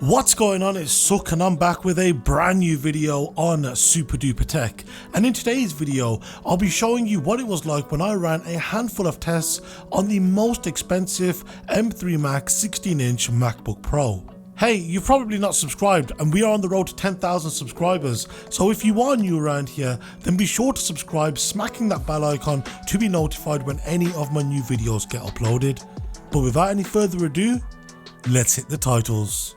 What's going on, it's Suck and I'm back with a brand new video on SuperDuprTech, and in today's video I'll be showing you what it was like when I ran a handful of tests on the most expensive M3 Max 16-inch MacBook Pro. Hey, you've probably not subscribed and we are on the road to 10,000 subscribers, so if you are new around here then be sure to subscribe, smacking that bell icon to be notified when any of my new videos get uploaded. But without any further ado, let's hit the titles.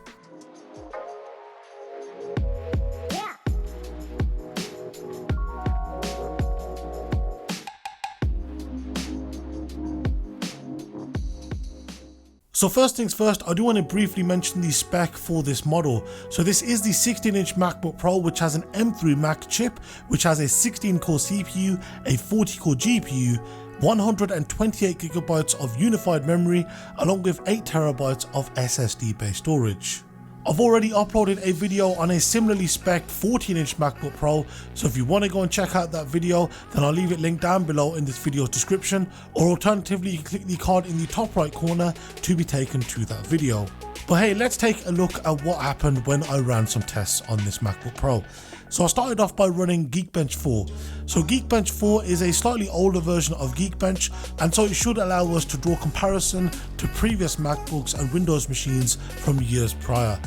So first things first, I do want to briefly mention the spec for this model. So this is the 16-inch MacBook Pro, which has an M3 Max chip, which has a 16-core CPU, a 40-core GPU, 128GB of unified memory, along with 8TB of SSD-based storage. I've already uploaded a video on a similarly spec'd 14-inch MacBook Pro, so if you want to go and check out that video, then I'll leave it linked down below in this video's description, or alternatively you can click the card in the top right corner to be taken to that video. But hey, let's take a look at what happened when I ran some tests on this MacBook Pro. So I started off by running GeekBench 4. So GeekBench 4 is a slightly older version of GeekBench, and so it should allow us to draw comparison to previous MacBooks and Windows machines from years prior.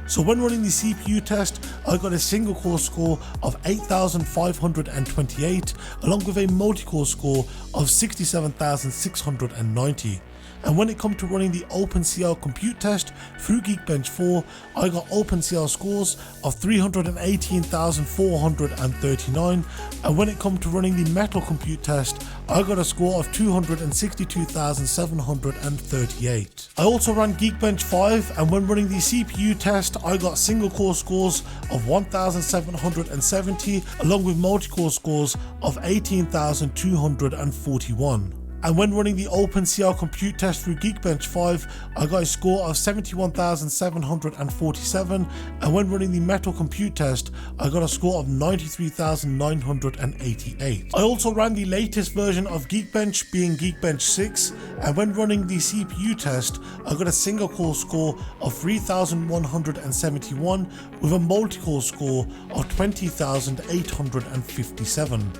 So when running the CPU test, I got a single core score of 8,528 along with a multi-core score of 67,690. And when it comes to running the OpenCL compute test through GeekBench 4, I got OpenCL scores of 318,439, and when it comes to running the Metal compute test, I got a score of 262,738. I also ran GeekBench 5, and when running the CPU test, I got single core scores of 1,770 along with multi-core scores of 18,241. And when running the OpenCL compute test through GeekBench 5, I got a score of 71,747, and when running the Metal compute test, I got a score of 93,988. I also ran the latest version of GeekBench, being GeekBench 6, and when running the CPU test, I got a single core score of 3,171 with a multi-core score of 20,857.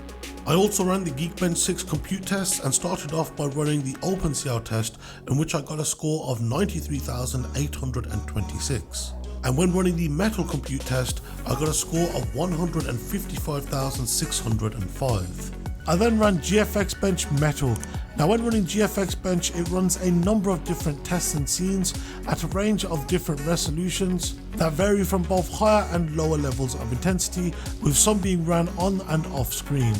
I also ran the GeekBench 6 compute test and started off by running the OpenCL test, in which I got a score of 93,826. And when running the Metal compute test, I got a score of 155,605. I then ran GFXBench Metal. Now when running GFXBench, it runs a number of different tests and scenes at a range of different resolutions that vary from both higher and lower levels of intensity, with some being ran on and off screen.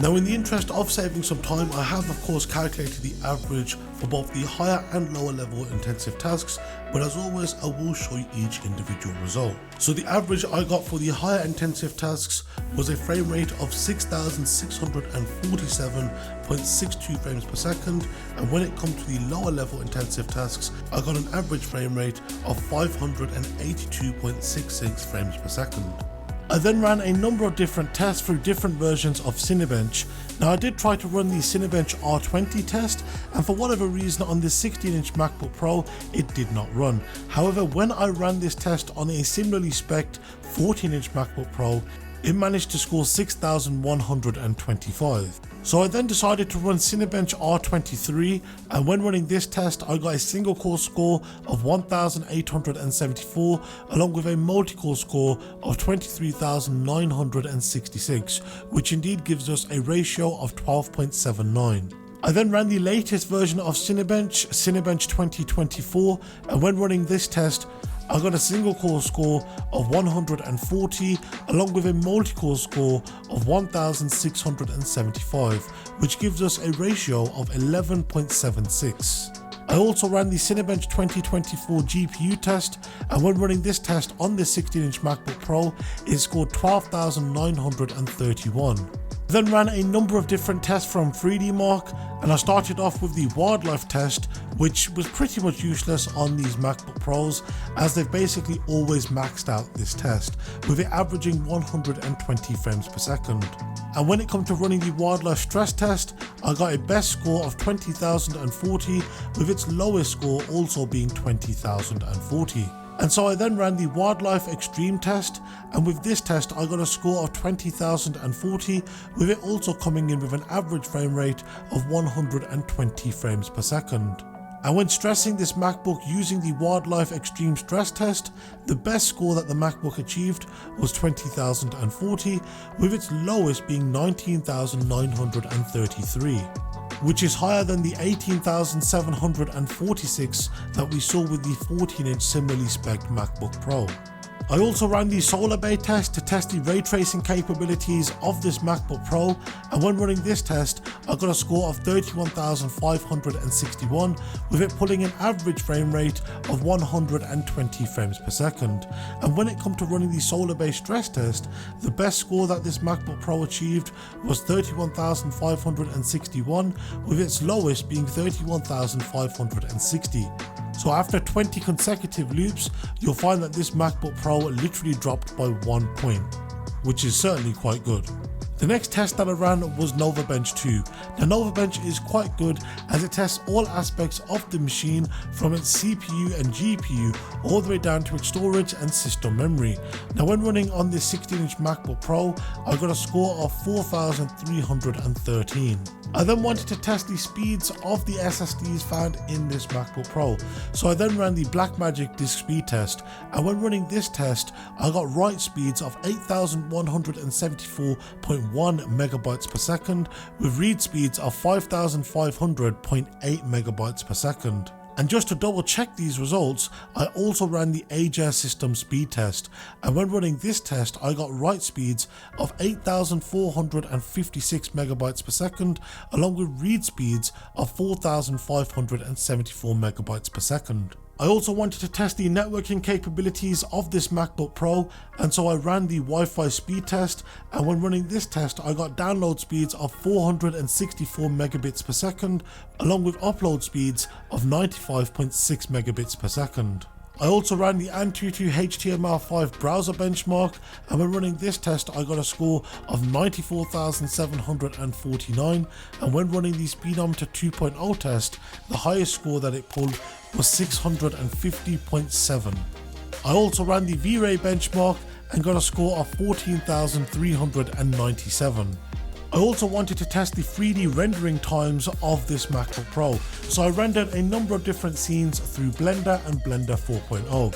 Now in the interest of saving some time, I have of course calculated the average for both the higher and lower level intensive tasks, but as always I will show you each individual result. So the average I got for the higher intensive tasks was a frame rate of 6,647.62 frames per second, and when it comes to the lower level intensive tasks, I got an average frame rate of 582.66 frames per second. I then ran a number of different tests through different versions of CineBench. Now I did try to run the CineBench R20 test, and for whatever reason on this 16-inch MacBook Pro it did not run. However, when I ran this test on a similarly spec'd 14-inch MacBook Pro, it managed to score 6,125. So I then decided to run CineBench R23, and when running this test I got a single core score of 1,874 along with a multi-core score of 23,966, which indeed gives us a ratio of 12.79. I then ran the latest version of CineBench, CineBench 2024, and when running this test I got a single core score of 140 along with a multi-core score of 1,675, which gives us a ratio of 11.76. I also ran the CineBench 2024 GPU test, and when running this test on this 16-inch MacBook Pro, it scored 12,931. Then ran a number of different tests from 3D Mark, and I started off with the wildlife test, which was pretty much useless on these MacBook Pros as they've basically always maxed out this test, with it averaging 120 frames per second. And when it comes to running the wildlife stress test, I got a best score of 20,040, with its lowest score also being 20,040. And so I then ran the Wildlife Extreme test, and with this test I got a score of 20,040, with it also coming in with an average frame rate of 120 frames per second. And when stressing this MacBook using the Wildlife Extreme stress test, the best score that the MacBook achieved was 20,040, with its lowest being 19,933. Which is higher than the 18,746 that we saw with the 14-inch similarly spec'd MacBook Pro. I also ran the Solar Bay test to test the ray tracing capabilities of this MacBook Pro, and when running this test I got a score of 31,561, with it pulling an average frame rate of 120 frames per second. And when it comes to running the Solar Bay stress test, the best score that this MacBook Pro achieved was 31,561, with its lowest being 31,560. So after 20 consecutive loops, you'll find that this MacBook Pro literally dropped by 1 point, which is certainly quite good. The next test that I ran was NovaBench 2. Now NovaBench is quite good as it tests all aspects of the machine, from its CPU and GPU all the way down to its storage and system memory. Now when running on this 16-inch MacBook Pro, I got a score of 4,313. I then wanted to test the speeds of the SSDs found in this MacBook Pro, so I then ran the Blackmagic disk speed test, and when running this test I got write speeds of 8,174.1 megabytes per second, with read speeds of 5,500.8 megabytes per second. And just to double check these results, I also ran the Aegir system speed test, and when running this test I got write speeds of 8,456 megabytes per second, along with read speeds of 4,574 megabytes per second. I also wanted to test the networking capabilities of this MacBook Pro, and so I ran the Wi-Fi speed test, and when running this test I got download speeds of 464 megabits per second, along with upload speeds of 95.6 megabits per second. I also ran the Antutu HTML5 browser benchmark, and when running this test I got a score of 94,749, and when running the Speedometer 2.0 test, the highest score that it pulled was 650.7. I also ran the V-Ray benchmark and got a score of 14,397. I also wanted to test the 3D rendering times of this MacBook Pro, so I rendered a number of different scenes through Blender and Blender 4.0.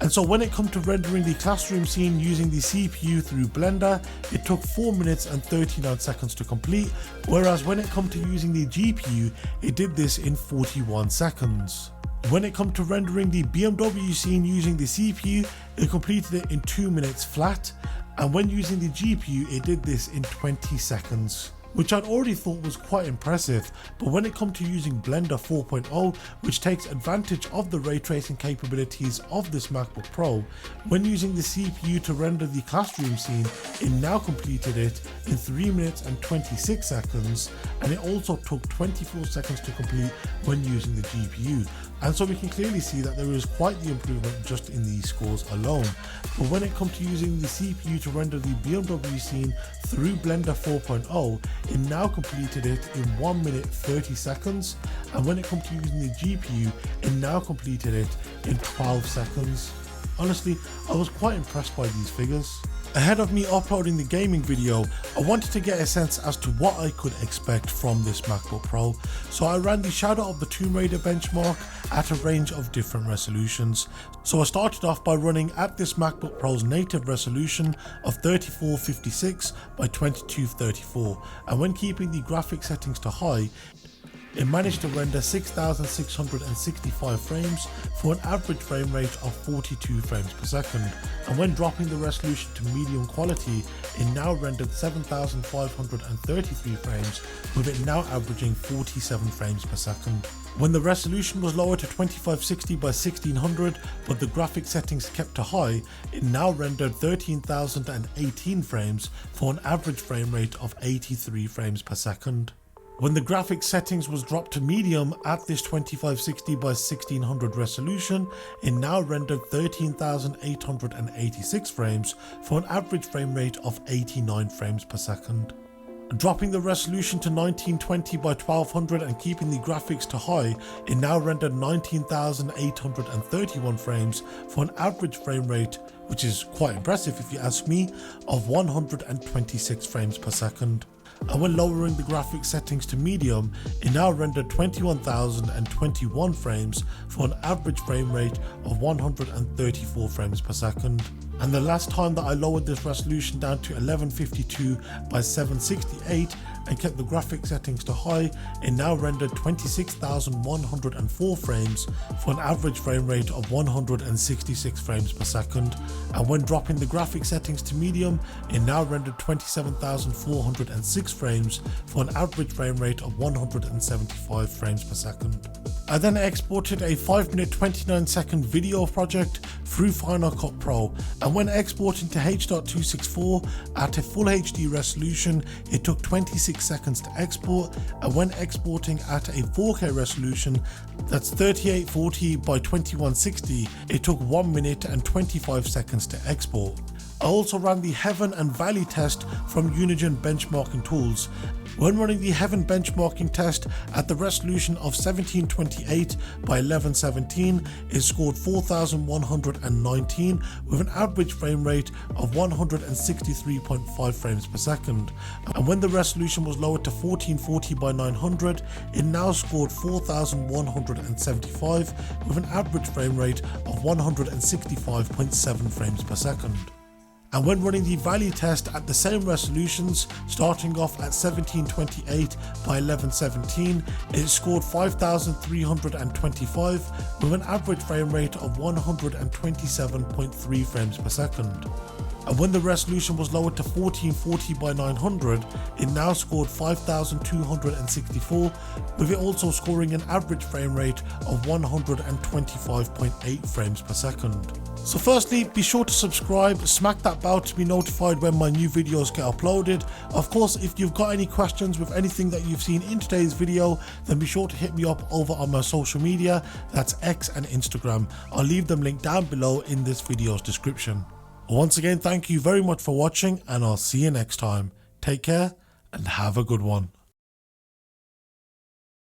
And so when it comes to rendering the classroom scene using the CPU through Blender, it took 4 minutes and 39 seconds to complete, whereas when it comes to using the GPU, it did this in 41 seconds. When it comes to rendering the BMW scene using the CPU, it completed it in 2 minutes flat, and when using the GPU it did this in 20 seconds, which I'd already thought was quite impressive. But when it comes to using Blender 4.0, which takes advantage of the ray tracing capabilities of this MacBook Pro, when using the CPU to render the classroom scene, it now completed it in 3 minutes and 26 seconds, and it also took 24 seconds to complete when using the GPU. And so we can clearly see that there is quite the improvement just in these scores alone. But when it comes to using the CPU to render the BMW scene through Blender 4.0, it now completed it in 1 minute 30 seconds, and when it comes to using the GPU, it now completed it in 12 seconds. Honestly, I was quite impressed by these figures. Ahead of me uploading the gaming video, I wanted to get a sense as to what I could expect from this MacBook Pro, so I ran the Shadow of the Tomb Raider benchmark at a range of different resolutions. So I started off by running at this MacBook Pro's native resolution of 3456 by 2234, and when keeping the graphics settings to high, it managed to render 6,665 frames for an average frame rate of 42 frames per second, and when dropping the resolution to medium quality, it now rendered 7,533 frames, with it now averaging 47 frames per second. When the resolution was lowered to 2560 by 1600 but the graphics settings kept to high, it now rendered 13,018 frames for an average frame rate of 83 frames per second. When the graphics settings was dropped to medium at this 2560 by 1600 resolution, it now rendered 13,886 frames for an average frame rate of 89 frames per second. Dropping the resolution to 1920 by 1200 and keeping the graphics to high, it now rendered 19,831 frames for an average frame rate, which is quite impressive if you ask me, of 126 frames per second. And when lowering the graphics settings to medium, it now rendered 21,021 frames for an average frame rate of 134 frames per second. And the last time that I lowered this resolution down to 1152 by 768 and kept the graphics settings to high, it now rendered 26,104 frames for an average frame rate of 166 frames per second. And when dropping the graphics settings to medium, it now rendered 27,406 frames for an average frame rate of 175 frames per second. I then exported a 5-minute 29-second video project through Final Cut Pro, and when exporting to H.264 at a full HD resolution, it took 26 seconds to export, and when exporting at a 4K resolution, that's 3840 by 2160, it took 1 minute and 25 seconds to export. I also ran the Heaven and Valley test from Unigine benchmarking tools. When running the Heaven benchmarking test at the resolution of 1728 by 1117, it scored 4,119 with an average frame rate of 163.5 frames per second. And when the resolution was lowered to 1440 by 900, it now scored 4,175 with an average frame rate of 165.7 frames per second. And when running the Valley test at the same resolutions, starting off at 1728 by 1117, it scored 5,325 with an average frame rate of 127.3 frames per second. And when the resolution was lowered to 1440 by 900, it now scored 5,264, with it also scoring an average frame rate of 125.8 frames per second. So firstly, be sure to subscribe, smack that bell to be notified when my new videos get uploaded. Of course, if you've got any questions with anything that you've seen in today's video, then be sure to hit me up over on my social media, that's X and Instagram. I'll leave them linked down below in this video's description. Once again, thank you very much for watching, and I'll see you next time. Take care and have a good one.